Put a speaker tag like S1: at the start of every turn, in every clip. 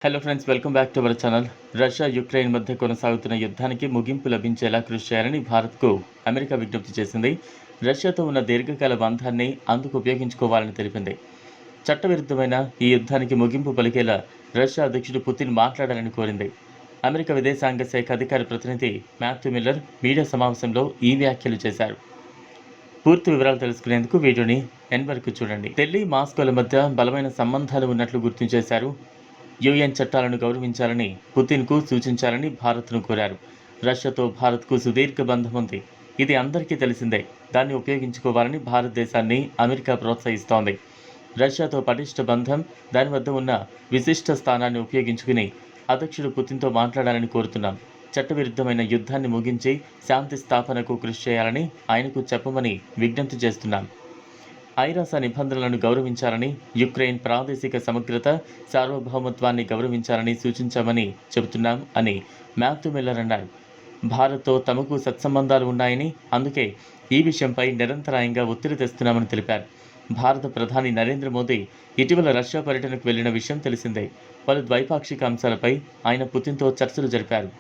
S1: Hello friends, welcome back to our channel. Russia Ukraine మధ్య కొనసాగుతున్న యుద్ధానికి ముగింపు లభించేలా కృషి చేయాలని భారత్కు అమెరికా విజ్ఞప్తి చేసింది. రష్యాతో ఉన్న దీర్ఘకాల బంధాన్ని అందుకు ఉపయోగించుకోవాలని తెలిపింది. చట్టవిరుద్ధమైన ఈ యుద్ధానికి ముగింపు పలికేలా రష్యా అధ్యక్షుడు పుతిన్ మాట్లాడాలని కోరింది. అమెరికా విదేశాంగ శాఖ అధికార ప్రతినిధి మాథ్యూ మిల్లర్ మీడియా సమావేశంలో ఈ వ్యాఖ్యలు చేశారు. పూర్తి వివరాలు తెలుసుకునేందుకు వీడియోని ఎండ్ వరకు చూడండి. ఢిల్లీ, మాస్కోల మధ్య బలమైన సంబంధాలు ఉన్నట్లు గుర్తు చేశారు. యుఎన్ చట్టాలను గౌరవించాలని పుతిన్కు సూచించాలని భారత్ను కోరారు. రష్యాతో భారత్కు సుదీర్ఘ బంధం ఉంది. ఇది అందరికీ తెలిసిందే. దాన్ని ఉపయోగించుకోవాలని భారతదేశాన్ని అమెరికా ప్రోత్సహిస్తోంది. రష్యాతో పటిష్ట బంధం, దాని వద్ద ఉన్న విశిష్ట స్థానాన్ని ఉపయోగించుకుని అధ్యక్షుడు పుతిన్తో మాట్లాడాలని కోరుతున్నాం. చట్టవిరుద్ధమైన యుద్ధాన్ని ముగించి శాంతి స్థాపనకు కృషి చేయాలని ఆయనకు చెప్పమని విజ్ఞప్తి చేస్తున్నాం. ఐరాస నిబంధనలను గౌరవించాలని, యుక్రెయిన్ ప్రాదేశిక సమగ్రత, సార్వభౌమత్వాన్ని గౌరవించాలని సూచించామని చెబుతున్నాం అని మాథ్యూ మిల్లర్ అన్నారు. భారత్తో తమకు సత్సంబంధాలు ఉన్నాయని, అందుకే ఈ విషయంపై నిరంతరాయంగా ఒత్తిడి తెస్తున్నామని తెలిపారు. భారత ప్రధాని నరేంద్ర మోదీ ఇటీవల రష్యా పర్యటనకు వెళ్లిన విషయం తెలిసిందే. పలు ద్వైపాక్షిక అంశాలపై ఆయన పుతిన్తో చర్చలు జరిపారు.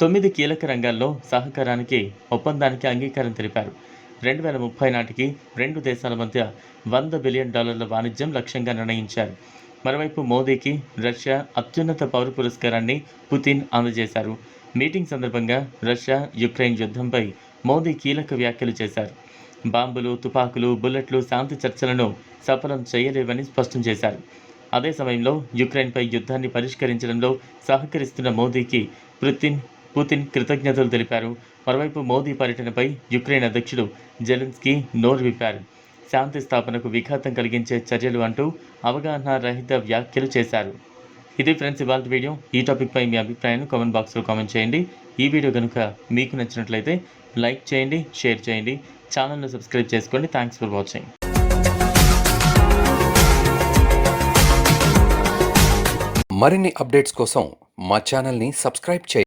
S1: 9 కీలక రంగాల్లో సహకారానికి ఒప్పందానికి అంగీకారం తెలిపారు. 2030 నాటికి రెండు దేశాల మధ్య $100 బిలియన్ వాణిజ్యం లక్ష్యంగా నిర్ణయించారు. మరోవైపు మోదీకి రష్యా అత్యున్నత పౌర పురస్కారాన్ని పుతిన్ అందజేశారు. మీటింగ్ సందర్భంగా రష్యా యుక్రెయిన్ యుద్ధంపై మోదీ కీలక వ్యాఖ్యలు చేశారు. బాంబులు, తుపాకులు, బుల్లెట్లు శాంతి చర్చలను సఫలం చేయలేవని స్పష్టం చేశారు. అదే సమయంలో యుక్రెయిన్పై యుద్ధాన్ని పరిష్కరించడంలో సహకరిస్తున్న మోదీకి పుతిన్ కృతజ్ఞతలు తెలిపారు. మరోవైపు మోదీ పర్యటనపై యుక్రెయిన్ అధ్యక్షుడు జెలెన్స్కీ నోరు విప్పారు. శాంతి స్థాపనకు విఘాతం కలిగించే చర్యలు అంటూ అవగాహన రహిత వ్యాఖ్యలు చేశారు. ఇది ఫ్రెండ్స్ ఇవాళ వీడియో. ఈ టాపిక్పై మీ అభిప్రాయాన్ని కామెంట్ బాక్స్లో కామెంట్ చేయండి. ఈ వీడియో కనుక మీకు నచ్చినట్లయితే లైక్ చేయండి, షేర్ చేయండి, ఛానల్ను సబ్స్క్రైబ్ చేసుకోండి. Thanks for watching.
S2: మరిన్ని అప్డేట్స్ కోసం మా ఛానల్ని సబ్స్క్రైబ్ చేయండి.